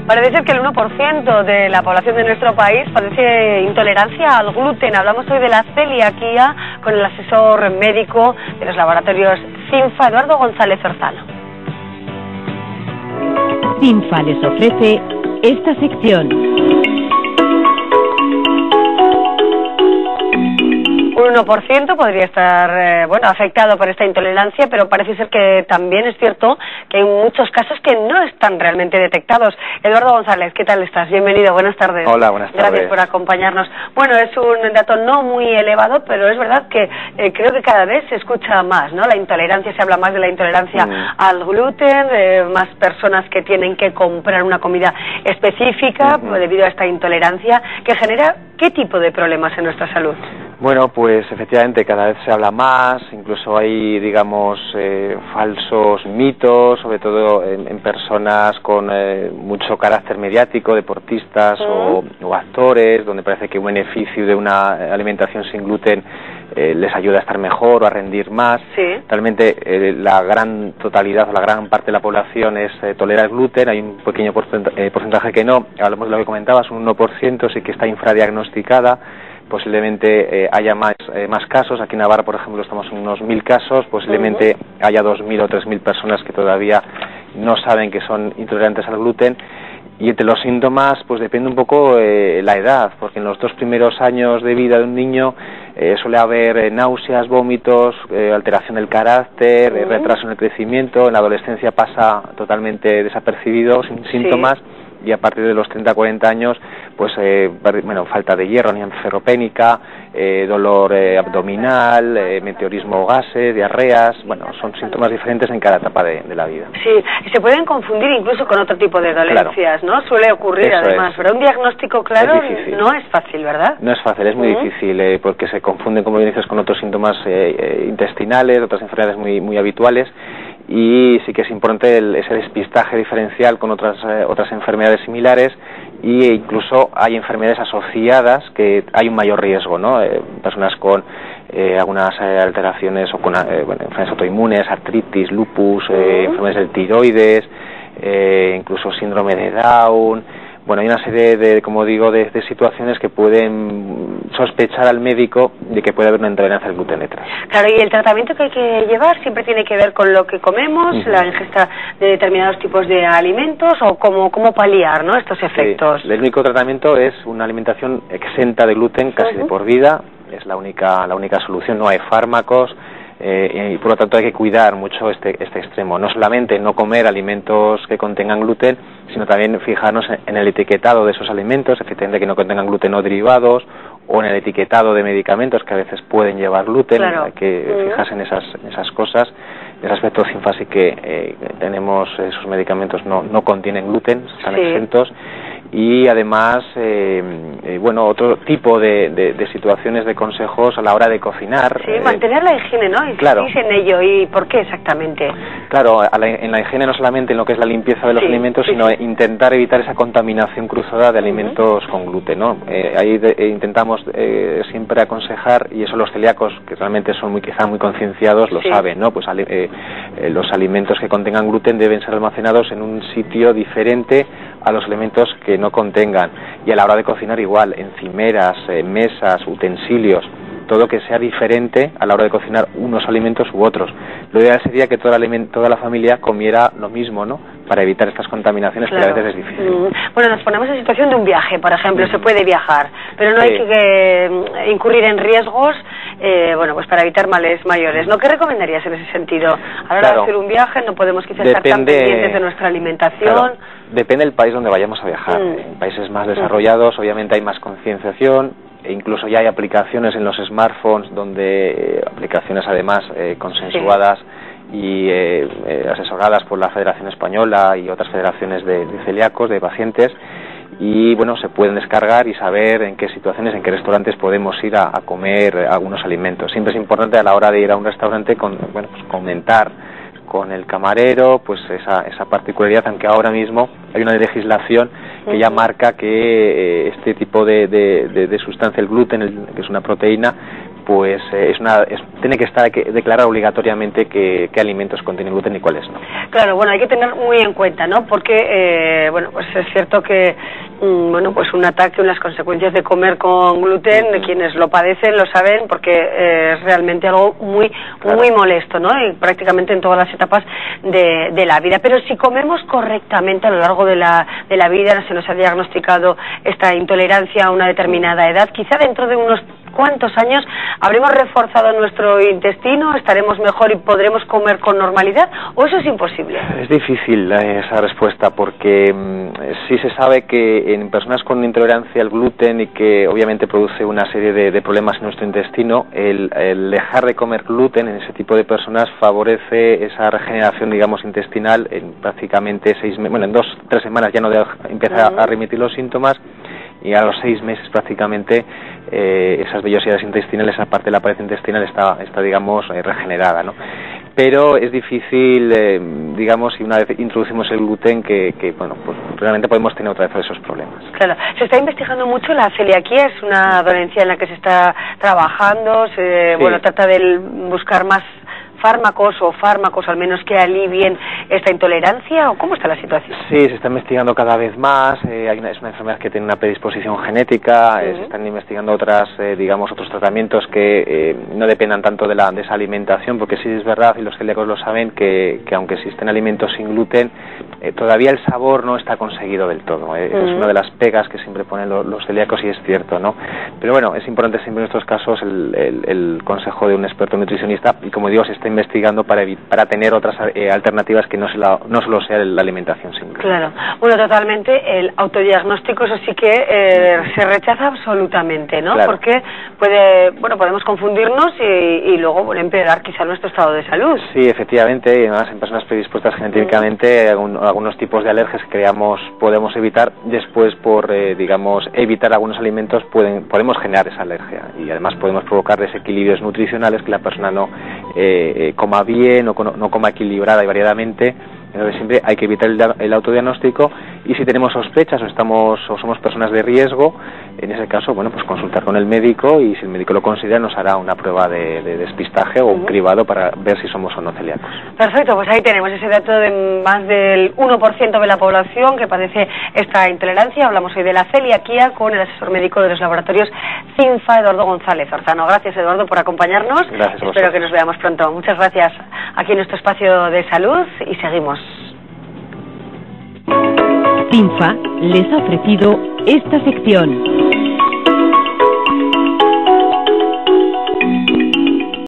Parece ser que el 1% de la población de nuestro país padece intolerancia al gluten. Hablamos hoy de la celiaquía con el asesor médico de los laboratorios CINFA, Eduardo González Orzano. CINFA les ofrece esta sección. Un 1% podría estar afectado por esta intolerancia, pero parece ser que también es cierto que hay muchos casos que no están realmente detectados. Eduardo González, ¿qué tal estás? Bienvenido, buenas tardes. Hola, buenas tardes. Gracias por acompañarnos. Bueno, es un dato no muy elevado, pero es verdad que creo que cada vez se escucha más, ¿no? La intolerancia, se habla más de la intolerancia al gluten, más personas que tienen que comprar una comida específica debido a esta intolerancia, que genera ¿qué tipo de problemas en nuestra salud? Bueno, pues efectivamente cada vez se habla más, incluso hay, digamos, falsos mitos, sobre todo en personas con mucho carácter mediático, deportistas o actores, donde parece que un beneficio de una alimentación sin gluten les ayuda a estar mejor o a rendir más. Sí. Realmente la gran totalidad o la gran parte de la población tolera el gluten, hay un pequeño porcentaje que no, hablamos de lo que comentabas, un 1% sí que está infradiagnosticada. Posiblemente haya más casos. Aquí en Navarra, por ejemplo, estamos en unos 1000 casos, posiblemente haya 2000 o 3000 personas que todavía no saben que son intolerantes al gluten. Y entre los síntomas, pues depende un poco la edad, porque en los 2 primeros años de vida de un niño suele haber náuseas, vómitos, alteración del carácter, retraso en el crecimiento. En la adolescencia pasa totalmente desapercibido, sin síntomas. Y a partir de los 30-40 años, pues falta de hierro, anemia ferropénica, dolor abdominal, meteorismo o gases, diarreas, son síntomas diferentes en cada etapa de la vida. Sí, y se pueden confundir incluso con otro tipo de dolencias, ¿no? Suele ocurrir. Eso además, pero un diagnóstico claro no es fácil, ¿verdad? No es fácil, es muy difícil, porque se confunden, como bien dices, con otros síntomas intestinales, otras enfermedades muy habituales. Y sí que es importante ese despistaje diferencial con otras enfermedades similares, e incluso hay enfermedades asociadas que hay un mayor riesgo, ¿no? Personas con algunas alteraciones o con enfermedades autoinmunes, artritis, lupus, enfermedades del tiroides, incluso síndrome de Down. Bueno, hay una serie de situaciones que pueden sospechar al médico de que puede haber una intolerancia al gluten extra. Claro, y el tratamiento que hay que llevar siempre tiene que ver con lo que comemos, la ingesta de determinados tipos de alimentos, o cómo paliar, ¿no?, estos efectos. Sí. El único tratamiento es una alimentación exenta de gluten casi de por vida, es la única solución, no hay fármacos. Y por lo tanto hay que cuidar mucho este extremo, no solamente no comer alimentos que contengan gluten, sino también fijarnos en el etiquetado de esos alimentos, efectivamente que no contengan gluten o derivados, o en el etiquetado de medicamentos que a veces pueden llevar gluten. Claro. Hay que fijarse en esas cosas. En ese aspecto CINFA sí que tenemos esos medicamentos no contienen gluten, están exentos. Y además, otro tipo de situaciones, de consejos a la hora de cocinar. Sí, mantener la higiene, ¿no? Insistís en ello. ¿Y por qué exactamente? Claro, en la higiene no solamente en lo que es la limpieza de los alimentos, sino intentar evitar esa contaminación cruzada de alimentos con gluten, ¿no? Ahí intentamos siempre aconsejar, y eso los celíacos, que realmente son quizá muy concienciados, lo saben, ¿no? Pues los alimentos que contengan gluten deben ser almacenados en un sitio diferente a los alimentos que no contengan, y a la hora de cocinar igual, encimeras, mesas, utensilios, todo que sea diferente a la hora de cocinar unos alimentos u otros. Lo ideal sería que toda la familia comiera lo mismo, ¿no?, para evitar estas contaminaciones, pero a veces es difícil. Bueno, nos ponemos en situación de un viaje, por ejemplo, se puede viajar, pero no hay que incurrir en riesgos, para evitar males mayores, ¿no? ¿Qué recomendarías en ese sentido? A la hora de hacer un viaje no podemos quizás estar tan pendientes de nuestra alimentación. Claro. Depende del país donde vayamos a viajar. En países más desarrollados, obviamente, hay más concienciación, e incluso ya hay aplicaciones en los smartphones, aplicaciones además consensuadas y asesoradas por la Federación Española y otras federaciones de celíacos, de pacientes, y se pueden descargar y saber en qué situaciones, en qué restaurantes podemos ir a comer algunos alimentos. Siempre es importante a la hora de ir a un restaurante comentar con el camarero esa particularidad, aunque ahora mismo hay una legislación que ya marca que este tipo de sustancia, el gluten, que es una proteína, pues tiene que declarar obligatoriamente qué alimentos contienen gluten y cuáles no. Claro, bueno, hay que tener muy en cuenta, ¿no? Porque, bueno, pues es cierto que, bueno, pues un ataque, unas consecuencias de comer con gluten, quienes lo padecen lo saben, porque es realmente algo muy molesto, ¿no? Y prácticamente en todas las etapas de la vida. Pero si comemos correctamente a lo largo de la vida, se nos ha diagnosticado esta intolerancia a una determinada edad, quizá dentro de unos cuantos años habremos reforzado nuestro intestino, estaremos mejor y podremos comer con normalidad, ¿o eso es imposible? Es difícil esa respuesta, porque sí se sabe que en personas con intolerancia al gluten y que obviamente produce una serie de problemas en nuestro intestino, el dejar de comer gluten en ese tipo de personas favorece esa regeneración, digamos, intestinal en prácticamente 6 meses, bueno, en 2-3 semanas ya no empieza a remitir los síntomas, y a los 6 meses prácticamente esas vellosidades intestinales, esa parte de la pared intestinal está digamos, regenerada, ¿no? Pero es difícil, digamos, si una vez introducimos el gluten, que bueno, pues realmente podemos tener otra vez esos problemas. Claro, se está investigando mucho la celiaquía, es una dolencia en la que se está trabajando, bueno, trata de buscar más fármacos al menos que alivien esta intolerancia, ¿o cómo está la situación? Sí, se está investigando cada vez más, es una enfermedad que tiene una predisposición genética, se están investigando otros tratamientos que no dependan tanto de esa alimentación, porque sí es verdad, y los celíacos lo saben, que aunque existen alimentos sin gluten, todavía el sabor no está conseguido del todo, es una de las pegas que siempre ponen los celíacos, y es cierto, ¿no? Pero bueno, es importante siempre en estos casos el consejo de un experto nutricionista, y como digo, se está investigando para tener otras alternativas que no solo sea la alimentación simple. Claro, bueno, totalmente, el autodiagnóstico, eso sí que se rechaza absolutamente, ¿no? Claro. Porque podemos confundirnos y luego empeorar quizá nuestro estado de salud. Sí, efectivamente, y además en personas predispuestas genéticamente, algunos tipos de alergias que podemos evitar, después por, evitar algunos alimentos podemos generar esa alergia, y además podemos provocar desequilibrios nutricionales, que la persona no coma bien o no coma equilibrada y variadamente. Entonces siempre hay que evitar el autodiagnóstico, y si tenemos sospechas o somos personas de riesgo, en ese caso, bueno, pues consultar con el médico, y si el médico lo considera nos hará una prueba de despistaje o un cribado para ver si somos o no celíacos. Perfecto, pues ahí tenemos ese dato de más del 1% de la población que padece esta intolerancia. Hablamos hoy de la celiaquía con el asesor médico de los laboratorios CINFA, Eduardo González Orzano. Gracias, Eduardo, por acompañarnos. Gracias. Espero que nos veamos pronto. Muchas gracias aquí en nuestro espacio de salud, y seguimos. CINFA les ha ofrecido esta sección.